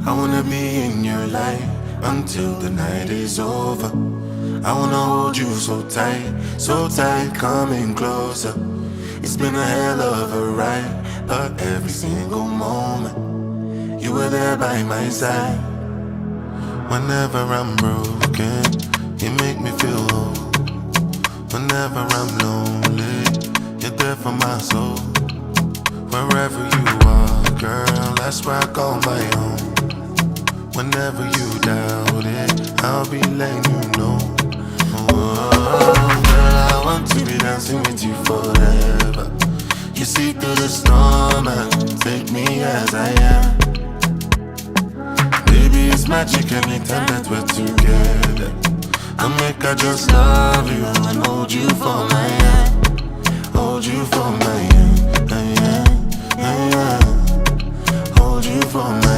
I wanna be in your life until the night is over. I wanna hold you so tight, coming closer. It's been a hell of a ride, but every single moment you were there by my side. Whenever I'm broken, you make me feel whole. Whenever I'm lonely, you're there for my soul. Wherever you are, girl, that's where I call my own. Whenever you doubt it, I'll be letting you know. Oh, girl, I want to be dancing with you forever. You see through the storm and take me as I am. Baby, it's magic anytime that we're together. I make I just love you and hold you for my hand. Hold you for my hand, hold you for my